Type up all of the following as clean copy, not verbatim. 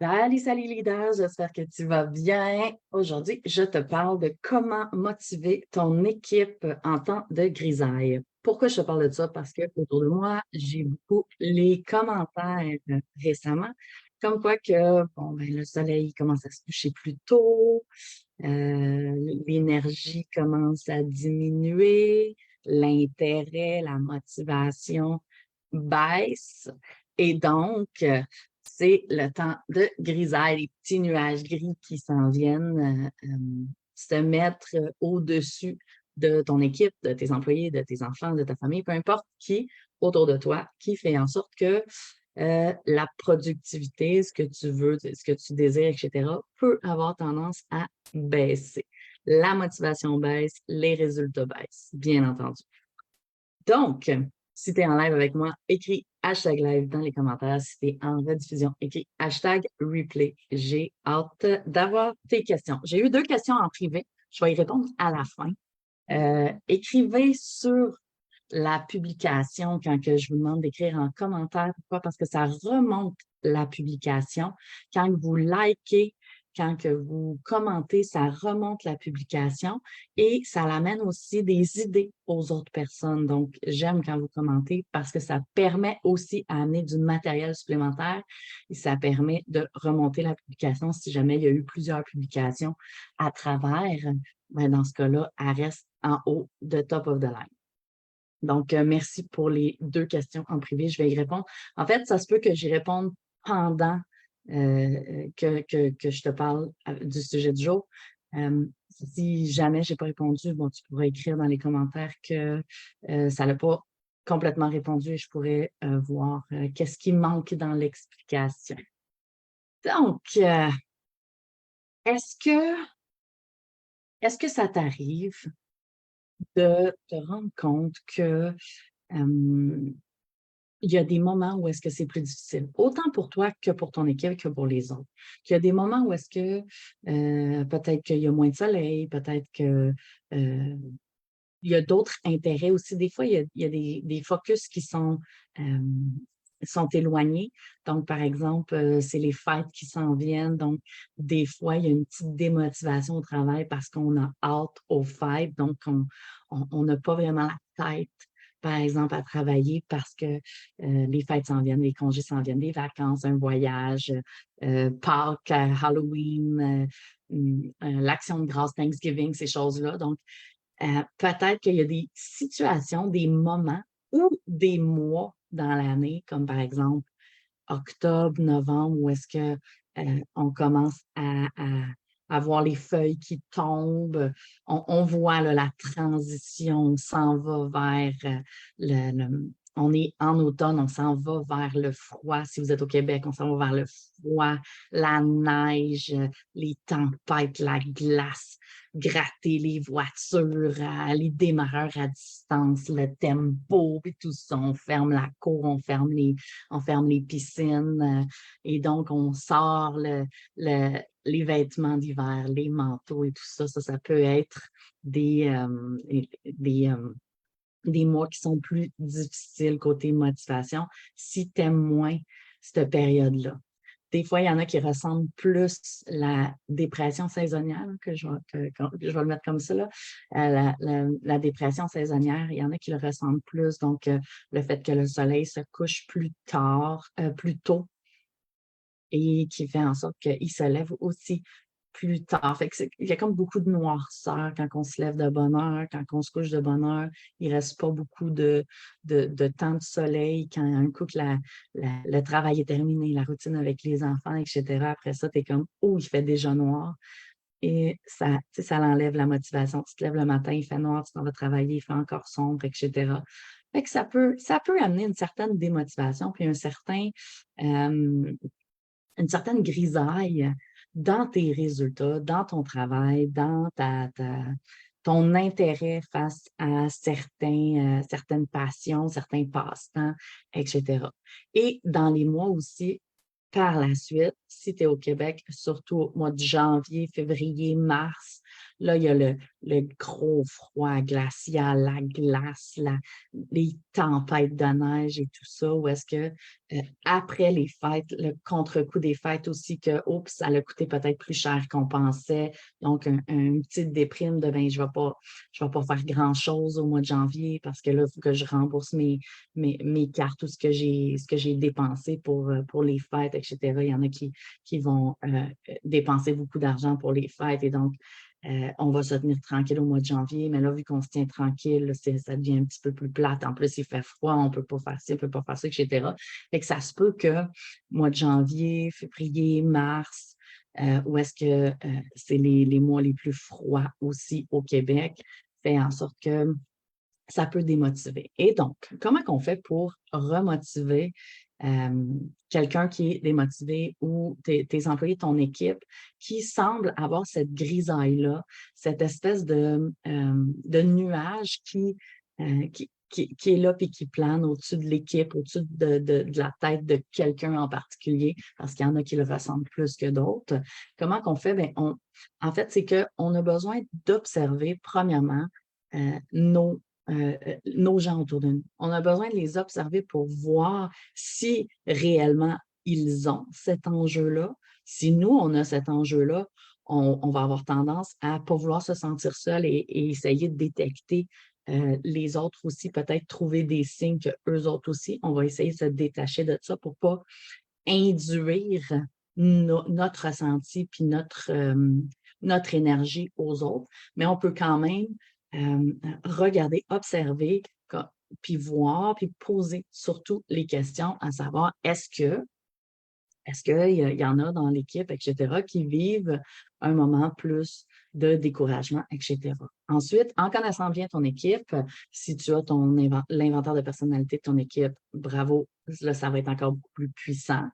Salut, salut leader, j'espère que tu vas bien. Aujourd'hui, je te parle de comment motiver ton équipe en temps de grisaille. Pourquoi je te parle de ça? Parce que autour de moi, j'ai beaucoup les commentaires récemment, comme quoi que bon, ben, le soleil commence à se coucher plus tôt, l'énergie commence à diminuer, l'intérêt, la motivation baisse. Et donc, c'est le temps de grisaille, les petits nuages gris qui s'en viennent se mettre au-dessus de ton équipe, de tes employés, de tes enfants, de ta famille, peu importe qui autour de toi, qui fait en sorte que la productivité, ce que tu veux, ce que tu désires, etc., peut avoir tendance à baisser. La motivation baisse, les résultats baissent, bien entendu. Donc, si tu es en live avec moi, écris hashtag live dans les commentaires. Si tu es en rediffusion, écris hashtag replay. J'ai hâte d'avoir tes questions. J'ai eu 2 questions en privé. Je vais y répondre à la fin. Écrivez sur la publication quand que je vous demande d'écrire en commentaire. Pourquoi? Parce que ça remonte la publication. Quand vous likez, quand que vous commentez, ça remonte la publication et ça l'amène aussi des idées aux autres personnes. Donc, j'aime quand vous commentez parce que ça permet aussi à amener du matériel supplémentaire et ça permet de remonter la publication si jamais il y a eu plusieurs publications à travers. Ben, dans ce cas-là, elle reste en haut de top of the line. Donc, merci pour les 2 questions en privé. Je vais y répondre. En fait, ça se peut que j'y réponde pendant que je te parle du sujet du jour. Si jamais j'ai pas répondu, bon, tu pourrais écrire dans les commentaires que ça n'a pas complètement répondu et je pourrais voir qu'est-ce qui manque dans l'explication. Donc, est-ce que est-ce que ça t'arrive de te rendre compte que il y a des moments où est-ce que c'est plus difficile, autant pour toi que pour ton équipe, que pour les autres. Il y a des moments où est-ce que peut-être qu'il y a moins de soleil, peut-être que il y a d'autres intérêts aussi. Des fois, il y a des focus qui sont éloignés. Donc, par exemple, c'est les fêtes qui s'en viennent. Donc, des fois, il y a une petite démotivation au travail parce qu'on a hâte aux fêtes. Donc, on n'a pas vraiment la tête, par exemple, à travailler parce que les fêtes s'en viennent, les congés s'en viennent, les vacances, un voyage, Pâques, Halloween, l'action de grâce, Thanksgiving, ces choses-là. Donc, peut-être qu'il y a des situations, des moments ou des mois dans l'année, comme par exemple octobre, novembre, où est-ce que on commence à voir les feuilles qui tombent. On voit là, la transition, on s'en va vers on est en automne, on s'en va vers le froid. Si vous êtes au Québec, on s'en va vers le froid, la neige, les tempêtes, la glace, gratter les voitures, les démarreurs à distance, le tempo, et tout ça. On ferme la cour, on ferme les piscines et donc on sort les vêtements d'hiver, les manteaux et tout ça. Ça peut être des, des, euh, des mois qui sont plus difficiles côté motivation si tu aimes moins cette période-là. Des fois, il y en a qui ressentent plus la dépression saisonnière, que je vais le mettre comme ça, là. La dépression saisonnière, il y en a qui le ressentent plus. Donc, le fait que le soleil se couche plus tard, plus tôt, et qui fait en sorte qu'il se lève aussi plus tard. Fait que il y a comme beaucoup de noirceur quand on se lève de bonne heure, quand on se couche de bonne heure. Il reste pas beaucoup de temps de soleil quand un coup que le travail est terminé, la routine avec les enfants, etc. Après ça, tu es comme, oh, il fait déjà noir. Et ça, tu sais, ça l'enlève la motivation. Tu te lèves le matin, il fait noir, tu t'en vas travailler, il fait encore sombre, etc. Fait que ça peut amener une certaine démotivation, puis euh, une certaine grisaille dans tes résultats, dans ton travail, dans ton intérêt face à certaines passions, certains passe-temps, etc. Et dans les mois aussi, par la suite, si tu es au Québec, surtout au mois de janvier, février, mars, Là, il y a le gros froid glacial, la glace, les tempêtes de neige et tout ça, où est-ce que après les fêtes, le contre-coup des fêtes aussi, que oups, ça a coûté peut-être plus cher qu'on pensait. Donc, une petite déprime de ben, je vais pas faire grand-chose au mois de janvier parce que là, il faut que je rembourse mes cartes ou ce que j'ai dépensé pour les fêtes, etc. Il y en a qui vont dépenser beaucoup d'argent pour les fêtes et donc, on va se tenir tranquille au mois de janvier, mais là, vu qu'on se tient tranquille, là, ça devient un petit peu plus plate. En plus, il fait froid, on peut pas faire ci, on peut pas faire ça, etc. Fait que ça se peut que mois de janvier, février, mars, où est-ce que c'est les mois les plus froids aussi au Québec, fait en sorte que ça peut démotiver. Et donc, comment qu'on fait pour remotiver quelqu'un qui est démotivé ou tes employés, ton équipe, qui semble avoir cette grisaille-là, cette espèce de nuage qui est là puis qui plane au-dessus de l'équipe, au-dessus de la tête de quelqu'un en particulier, parce qu'il y en a qui le ressentent plus que d'autres. Comment qu'on fait? Bien, en fait, c'est qu'on a besoin d'observer, premièrement, nos nos gens autour de nous. On a besoin de les observer pour voir si réellement ils ont cet enjeu-là. Si nous, on a cet enjeu-là, on va avoir tendance à ne pas vouloir se sentir seul et essayer de détecter les autres aussi, peut-être trouver des signes qu'eux autres aussi. On va essayer de se détacher de ça pour ne pas induire notre ressenti puis notre énergie aux autres. Mais on peut quand même regarder, observer, puis voir, puis poser surtout les questions à savoir est-ce qu'il y en a dans l'équipe, etc., qui vivent un moment plus de découragement, etc. Ensuite, en connaissant bien ton équipe, si tu as l'inventaire de personnalité de ton équipe, bravo, là, ça va être encore beaucoup plus puissant.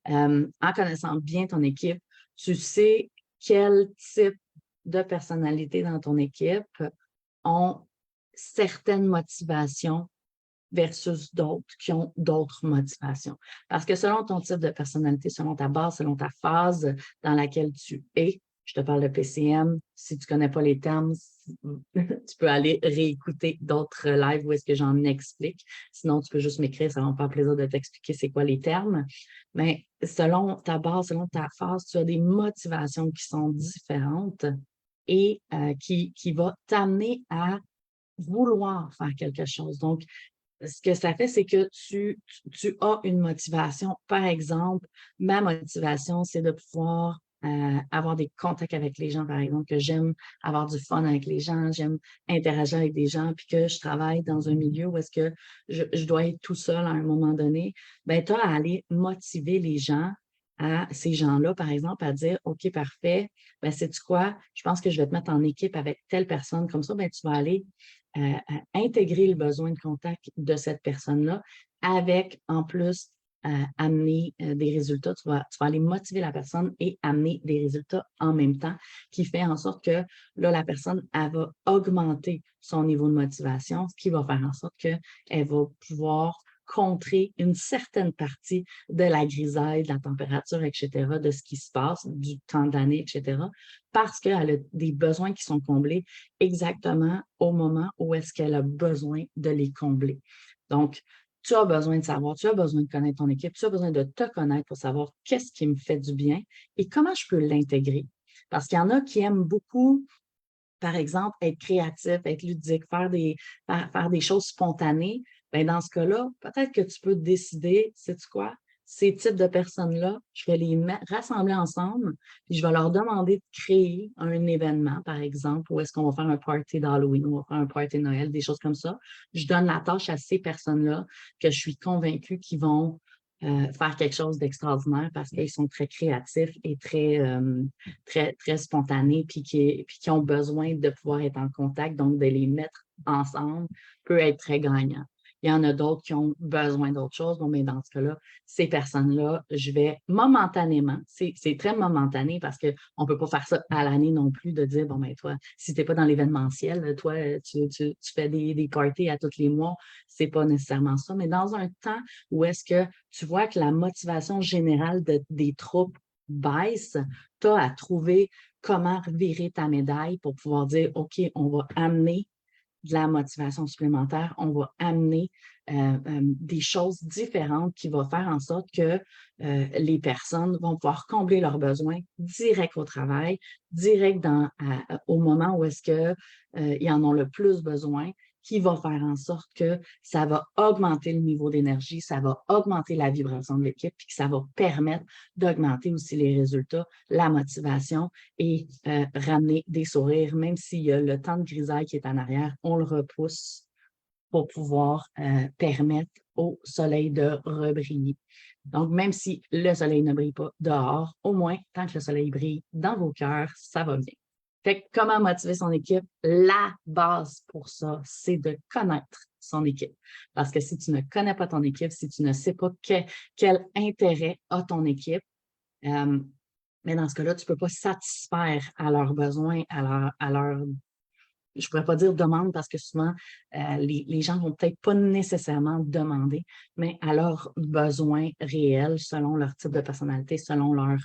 En connaissant bien ton équipe, tu sais quel type de personnalité dans ton équipe ont certaines motivations versus d'autres qui ont d'autres motivations. Parce que selon ton type de personnalité, selon ta base, selon ta phase dans laquelle tu es, je te parle de PCM, si tu ne connais pas les termes, tu peux aller réécouter d'autres lives où est-ce que j'en explique. Sinon, tu peux juste m'écrire, ça va me faire plaisir de t'expliquer c'est quoi les termes. Mais selon ta base, selon ta phase, tu as des motivations qui sont différentes et qui vont t'amener à vouloir faire quelque chose. Donc, ce que ça fait, c'est que tu as une motivation. Par exemple, ma motivation, c'est de pouvoir avoir des contacts avec les gens, par exemple, que j'aime avoir du fun avec les gens, j'aime interagir avec des gens, puis que je travaille dans un milieu où est-ce que je dois être tout seul à un moment donné. Ben, tu as à aller motiver les gens à ces gens-là, par exemple, à dire, OK, parfait, ben, sais-tu quoi? Je pense que je vais te mettre en équipe avec telle personne. Comme ça, ben, tu vas aller intégrer le besoin de contact de cette personne-là avec, en plus, amener des résultats. Tu vas aller motiver la personne et amener des résultats en même temps, qui fait en sorte que là, la personne, elle va augmenter son niveau de motivation, ce qui va faire en sorte qu'elle va pouvoir contrer une certaine partie de la grisaille, de la température, etc., de ce qui se passe, du temps d'année, etc., parce qu'elle a des besoins qui sont comblés exactement au moment où est-ce qu'elle a besoin de les combler. Donc, tu as besoin de savoir, tu as besoin de connaître ton équipe, tu as besoin de te connaître pour savoir qu'est-ce qui me fait du bien et comment je peux l'intégrer. Parce qu'il y en a qui aiment beaucoup, par exemple, être créatif, être ludique, faire des choses spontanées. Bien, dans ce cas-là, peut-être que tu peux décider, sais-tu quoi? Ces types de personnes-là, je vais les rassembler ensemble, puis je vais leur demander de créer un événement, par exemple, où est-ce qu'on va faire un party d'Halloween, on va faire un party de Noël, des choses comme ça. Je donne la tâche à ces personnes-là que je suis convaincue qu'ils vont faire quelque chose d'extraordinaire parce qu'ils sont très créatifs et très spontanés, puis qui ont besoin de pouvoir être en contact, donc de les mettre ensemble peut être très gagnant. Il y en a d'autres qui ont besoin d'autre chose. Bon, mais dans ce cas-là, ces personnes-là, je vais momentanément, c'est très momentané parce qu'on ne peut pas faire ça à l'année non plus, de dire, bon, ben toi, si tu n'es pas dans l'événementiel, toi, tu fais des parties à tous les mois, c'est pas nécessairement ça. Mais dans un temps où est-ce que tu vois que la motivation générale des troupes baisse, tu as à trouver comment revirer ta médaille pour pouvoir dire, OK, on va amener de la motivation supplémentaire, on va amener des choses différentes qui vont faire en sorte que les personnes vont pouvoir combler leurs besoins direct au travail, direct au moment où est-ce que, ils en ont le plus besoin, qui va faire en sorte que ça va augmenter le niveau d'énergie, ça va augmenter la vibration de l'équipe, puis que ça va permettre d'augmenter aussi les résultats, la motivation et ramener des sourires, même s'il y a le temps de grisaille qui est en arrière, on le repousse pour pouvoir permettre au soleil de rebriller. Donc, même si le soleil ne brille pas dehors, au moins, tant que le soleil brille dans vos cœurs, ça va bien. Fait que comment motiver son équipe? La base pour ça, c'est de connaître son équipe. Parce que si tu ne connais pas ton équipe, si tu ne sais pas quel intérêt a ton équipe, mais dans ce cas-là, tu ne peux pas satisfaire à leurs besoins, à leur je pourrais pas dire demande parce que souvent, les gens vont peut-être pas nécessairement demander, mais à leurs besoins réels selon leur type de personnalité, selon leur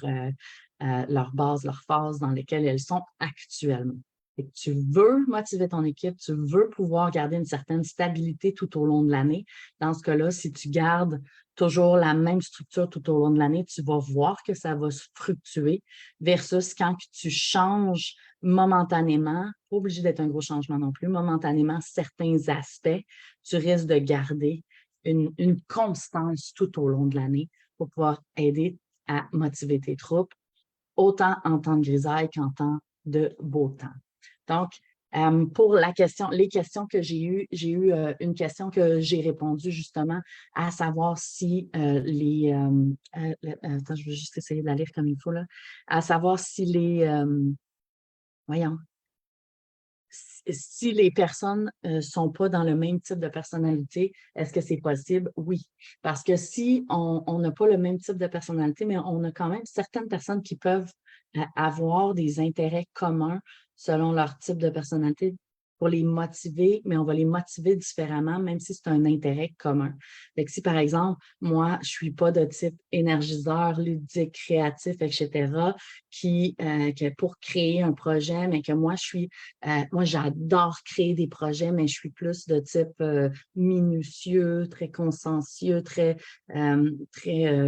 base, leur phase dans lesquelles elles sont actuellement. Et que tu veux motiver ton équipe, tu veux pouvoir garder une certaine stabilité tout au long de l'année. Dans ce cas-là, si tu gardes toujours la même structure tout au long de l'année, tu vas voir que ça va se fluctuer versus quand tu changes momentanément, pas obligé d'être un gros changement non plus, momentanément, certains aspects, tu risques de garder une constance tout au long de l'année pour pouvoir aider à motiver tes troupes, autant en temps de grisaille qu'en temps de beau temps. Donc, pour les questions que j'ai eu une question que j'ai répondu justement, à savoir si attends, je vais juste essayer de la lire comme il faut là, à savoir si voyons, si les personnes sont pas dans le même type de personnalité, est-ce que c'est possible? Oui. Parce que si on n'a pas le même type de personnalité, mais on a quand même certaines personnes qui peuvent avoir des intérêts communs selon leur type de personnalité pour les motiver, mais on va les motiver différemment, même si c'est un intérêt commun. Fait que si, par exemple, moi, je suis pas de type énergiseur, ludique, créatif, etc., que pour créer un projet, mais que moi, j'adore créer des projets, mais je suis plus de type minutieux, très consciencieux, très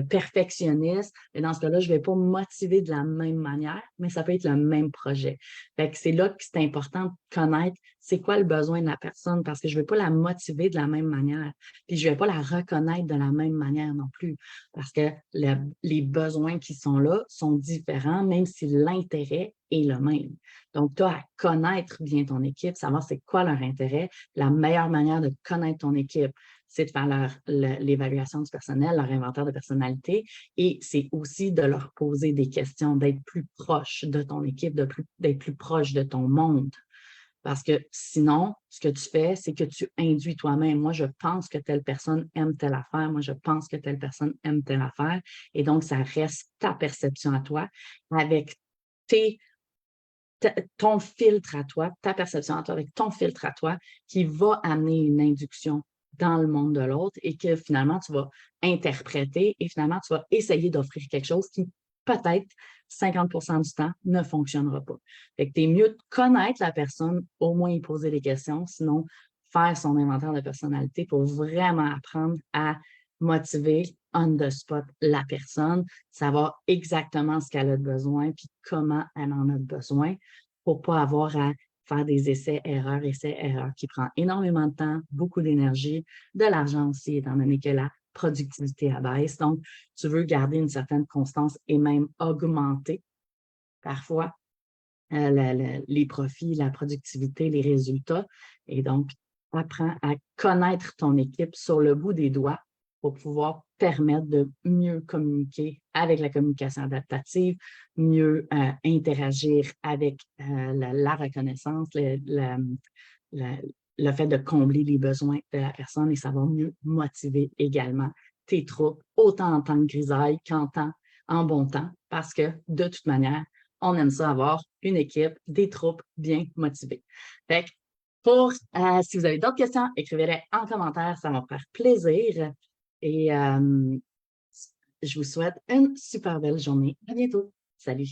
perfectionniste. Et dans ce cas-là, je ne vais pas me motiver de la même manière, mais ça peut être le même projet. Fait que c'est là que c'est important de connaître c'est quoi le besoin de la personne parce que je ne vais pas la motiver de la même manière. Puis je ne vais pas la reconnaître de la même manière non plus parce que les besoins qui sont là sont différents, même si l'intérêt est le même. Donc, tu as à connaître bien ton équipe, savoir c'est quoi leur intérêt. La meilleure manière de connaître ton équipe, c'est de faire l'évaluation du personnel, leur inventaire de personnalité, et c'est aussi de leur poser des questions, d'être plus proche de ton équipe, d'être plus proche de ton monde. Parce que sinon, ce que tu fais, c'est que tu induis toi-même. Moi, je pense que telle personne aime telle affaire. Moi, je pense que telle personne aime telle affaire. Et donc, ça reste ta perception à toi avec ton filtre à toi, ta perception à toi, avec ton filtre à toi, qui va amener une induction dans le monde de l'autre et que finalement, tu vas interpréter et finalement, tu vas essayer d'offrir quelque chose qui, peut-être, 50 du temps, ne fonctionnera pas. Fait que t'es mieux de connaître la personne, au moins y poser des questions, sinon faire son inventaire de personnalité pour vraiment apprendre à motiver on the spot la personne, savoir exactement ce qu'elle a besoin puis comment elle en a besoin pour pas avoir à faire des essais-erreurs, qui prend énormément de temps, beaucoup d'énergie, de l'argent aussi, étant donné que la productivité abaisse. Donc, tu veux garder une certaine constance et même augmenter parfois les profits, la productivité, les résultats. Et donc, apprends à connaître ton équipe sur le bout des doigts pour pouvoir permettre de mieux communiquer avec la communication adaptative, mieux interagir avec la reconnaissance, le fait de combler les besoins de la personne et ça va mieux motiver également tes troupes, autant en temps de grisaille en bon temps, parce que de toute manière, on aime ça avoir une équipe, des troupes bien motivées. Fait que si vous avez d'autres questions, écrivez-les en commentaire, ça va me faire plaisir. Et je vous souhaite une super belle journée. À bientôt. Salut.